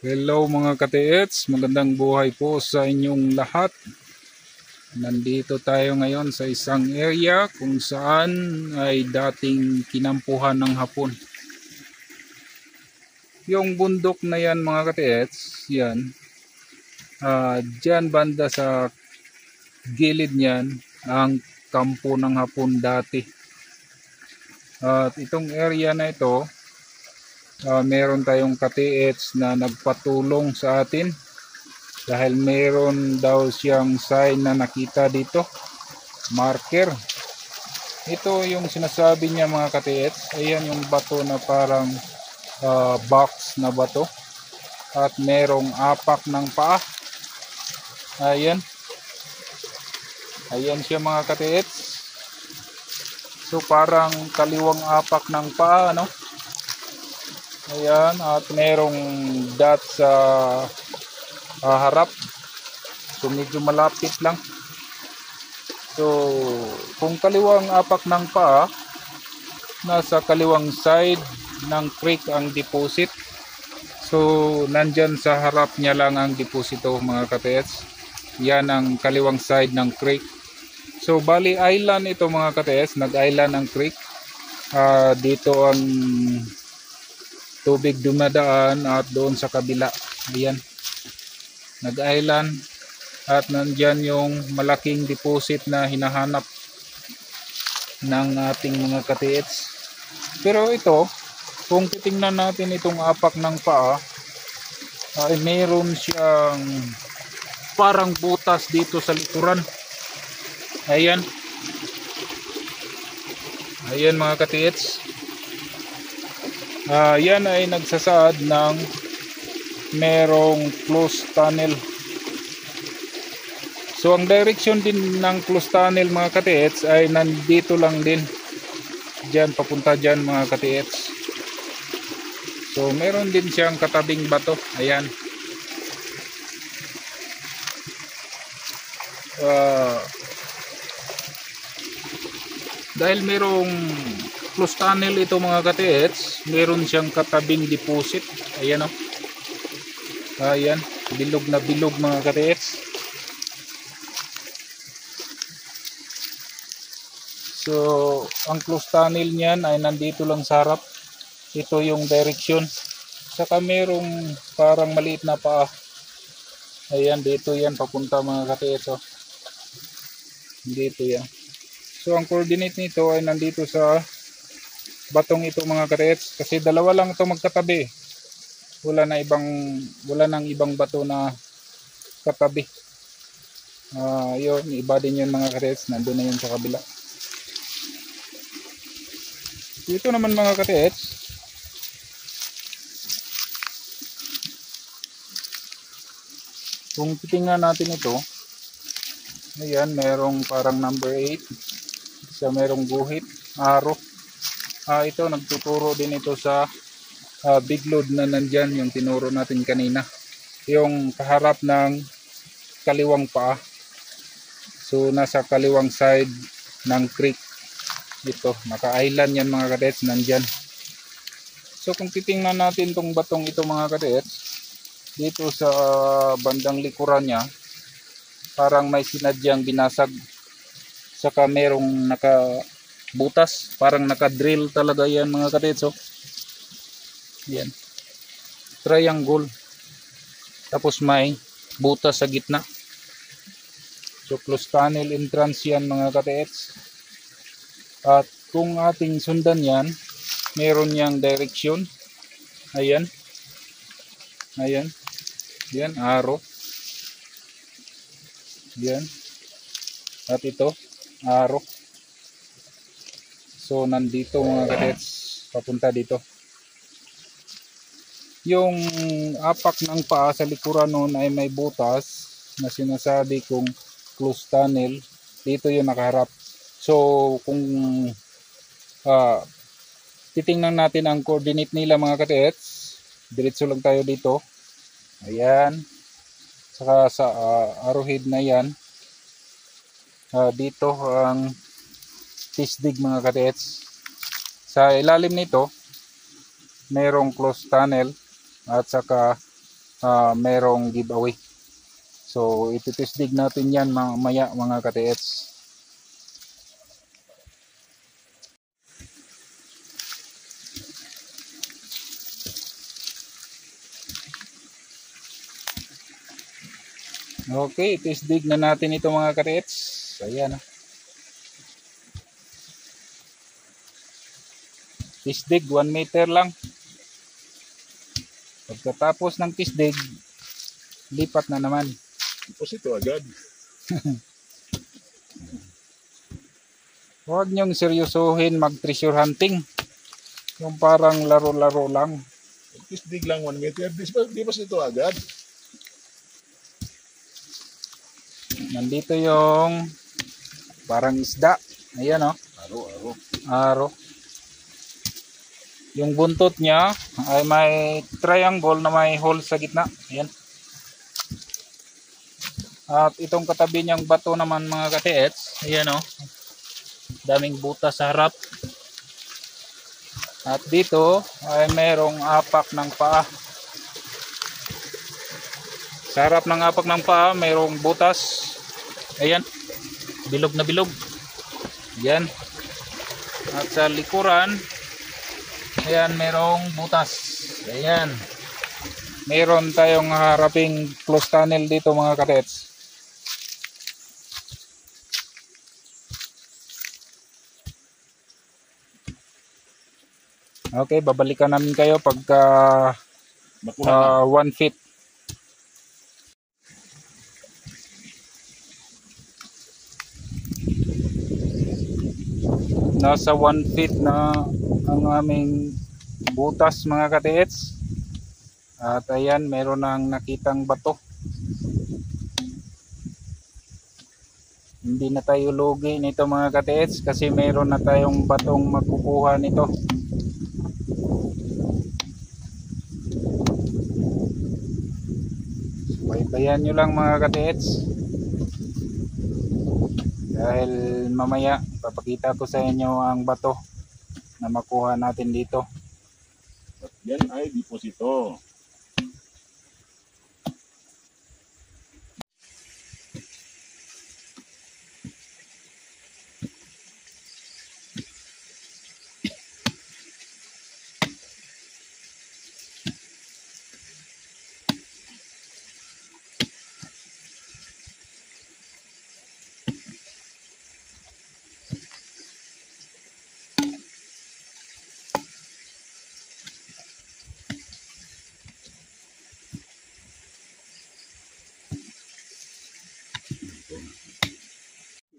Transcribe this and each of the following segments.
Hello mga ka-TX, magandang buhay po sa inyong lahat. Nandito tayo ngayon sa isang area kung saan ay dating kinampuhan ng Hapon. Yung bundok na yan mga ka-TX, yan. Diyan banda sa gilid niyan ang kampo ng Hapon dati. At itong area na ito, meron tayong ka-TX na nagpatulong sa atin. Dahil meron daw siyang sign na nakita dito, marker. Ito yung sinasabi niya mga ka-TX. Ayan yung bato na parang box na bato. At merong apak ng paa. Ayan. Ayan siya mga ka-TX. So parang kaliwang apak ng paa, no? Ayan, at merong dot sa harap. So medyo malapit lang. So kung kaliwang apak ng paa, nasa kaliwang side ng creek ang deposit. So nandyan sa harap niya lang ang deposito mga ka-TX. Yan ang kaliwang side ng creek. So bali island ito mga ka-TX, nag-island ang creek. Dito ang tubig dumadaan at doon sa kabila. Ayan. Nag-island at nandyan yung malaking deposit na hinahanap ng ating mga ka-TX. Pero ito, kung titingnan natin itong apak ng paa, ay mayroon siyang parang butas dito sa likuran. Ayan. Ayan mga ka-TX. Yan ay nagsasaad ng merong closed tunnel. So ang direction din ng closed tunnel mga ka-TX ay nandito lang din. Diyan, papunta dyan mga ka-TX. So meron din siyang katabing bato. Ayan. Dahil merong closed tunnel ito mga ka-TX, meron siyang katabing deposit. Ayan o. Ayan, bilog na bilog mga ka-TX. So ang closed tunnel niyan ay nandito lang sa harap. Ito yung direction. Saka merong parang maliit na paa. Ayan, dito yan papunta mga ka-TX. Oh. Dito yan. So ang coordinate nito ay nandito sa batong ito mga ka-TX, kasi dalawa lang ito magkatabi. Wala nang ibang bato na katabi. Yun, iba din yun mga ka-TX, nandun na yun sa kabila. Ito naman mga ka-TX, kung titingnan natin ito, ayan, merong parang number 8, isa merong guhit, arrow. Ito nagtuturo din ito sa big load na nandyan, yung tinuro natin kanina, yung kaharap ng kaliwang paa. So nasa kaliwang side ng creek. Ito, naka-island yan mga ka-TX, nandyan. So kung titingnan natin tong batong ito mga ka-TX, dito sa bandang likuran niya, parang may sinadyang binasag. Saka merong butas, parang naka-drill talaga yan mga ka-TX. Oh. Yan. Triangle. Tapos may butas sa gitna. So closed tunnel entrance yan mga ka-TX. At kung ating sundan yan, meron yang direction. Ayan. Ayan. Yan, arrow. Yan. At ito, arrow. So nandito mga ka-TX, papunta dito. Yung apak ng paa sa likuran noon ay may butas na sinasabi kong closed tunnel. Dito yung nakaharap. So kung titingnan natin ang coordinate nila mga ka-TX, diretso lang tayo dito. Ayan. Saka sa arrowhead na yan, dito ang tisdig mga ka-TX. Sa ilalim nito, mayroong closed tunnel at saka merong giveaway. So ititisdig natin yan mamaya mga ka-TH. Okay, itisdig na natin ito mga ka-TH. Ayan. Tisdig 1 meter lang. Pagkatapos ng tisdig, lipat na naman. Tapos ito agad. Huwag niyong seryosohin mag-treasure hunting. Yung parang laro-laro lang. Tisdig lang 1 meter. Di ba ito agad? Nandito yung parang isda. Ayan o. Aro. Aro. Yung buntot niya ay may triangle na may hole sa gitna. Ayan. At itong katabi niyang bato naman mga ka-TH. Ayan o. Daming butas sa harap. At dito ay merong apak ng paa. Sa harap ng apak ng paa merong butas. Ayan. Bilog na bilog. Ayan. At sa likuran, ayan, merong butas. Ayan. Meron tayong haraping close tunnel dito mga ka-TH. Okay, babalikan namin kayo pagka 1 feet. Nasa 1 feet na ang aming butas mga ka-TH. At ayan, meron nang nakitang bato. Hindi na tayo lugi nito mga ka-TH kasi meron na tayong batong makukuha nito. Baybayan nyo lang mga ka-TH. Dahil mamaya papakita ko sa inyo ang bato na makuha natin dito. At yan ay deposito.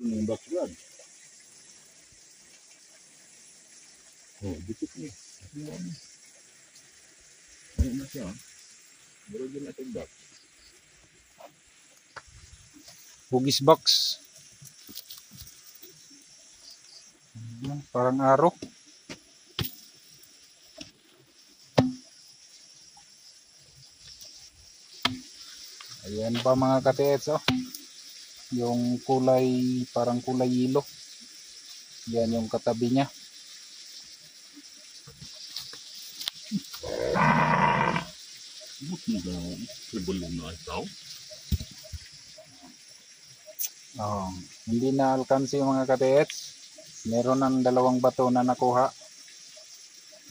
Yung background. Oh, dikit nih. Ano na siya? Meron din natin back. Hugis box. Parang aro. Ayan pa mga ka-TH oh. Yung kulay, parang kulay yelo. Yan yung katabi niya. Buti na sebelum na ikaw. Oh, hindi na alkansi yung mga ka-TH. Meron ng 2 bato na nakuha.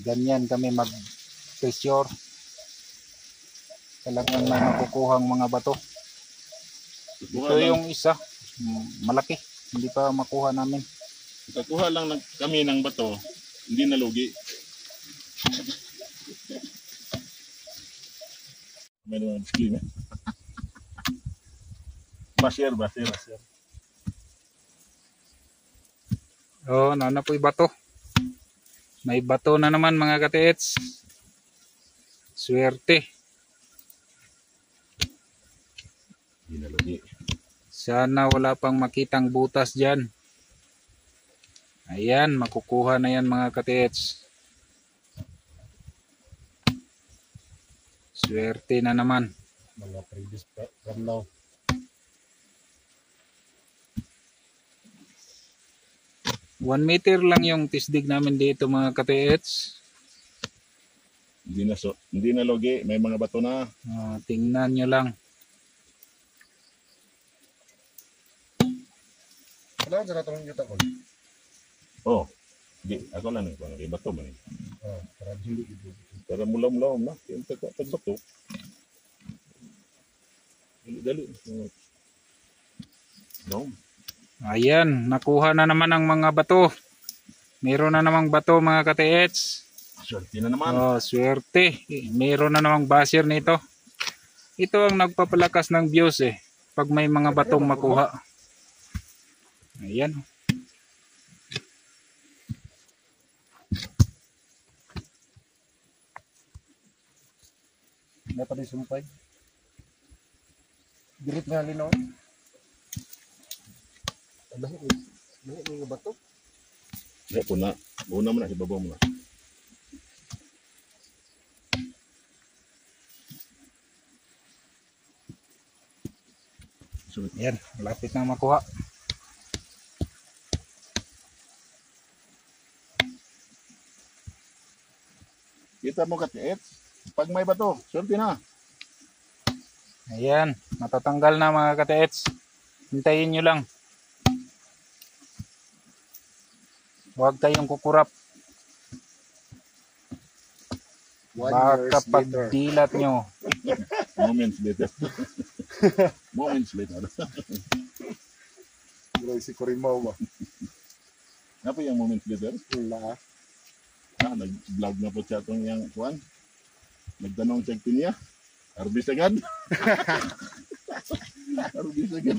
Ganyan kami mag-treasure. Talagang may makukuhang mga bato. Ito yung isa, malaki, hindi pa makuha namin. Kakuha lang kami ng bato, hindi nalugi. May naman screen eh. Basir. Oh, nanapoy bato. May bato na naman mga ka-TH. Swerte. Hindi nalugi. Sana wala pang makitang butas dyan. Ayan, makukuha na yan mga ka-TH. Swerte na naman. Mga previous from now. One meter lang yung tisdig namin dito mga ka-TH. Hindi na logi, may mga bato na. Tingnan nyo lang. Wala sa natong yuta ko. Oh. Di, ako lang ko may bato man. Para hindi ito. Para mula-mula na, yung tag-bato. Dali. No. Ayan, nakuha na naman ang mga bato. Meron na namang bato mga ka-TH. Swerte na naman. Swerte. Meron na namang basher nito. Ito ang nagpapalakas ng views pag may mga batong makuha. Ayan. Hindi pa din sumpay. Dirit nga linaw. Lahi nga bato. Ya, una mo na, ibabaw mo na. Ayan, malapit na makuha. Kita mo ka-TH, pag may bato, swerte na. Ayan, matatanggal na mga ka-TH. Hintayin nyo lang. Huwag kayong kukurap. Baka pagdilat nyo. Moments later. Moments later. Grabe si Kurimaw ba? Ano po yung moments later? Wala. Nag-vlog na po siya itong yung kuwan. Nagtanong siya niya. Arbis agad. Arbis agad.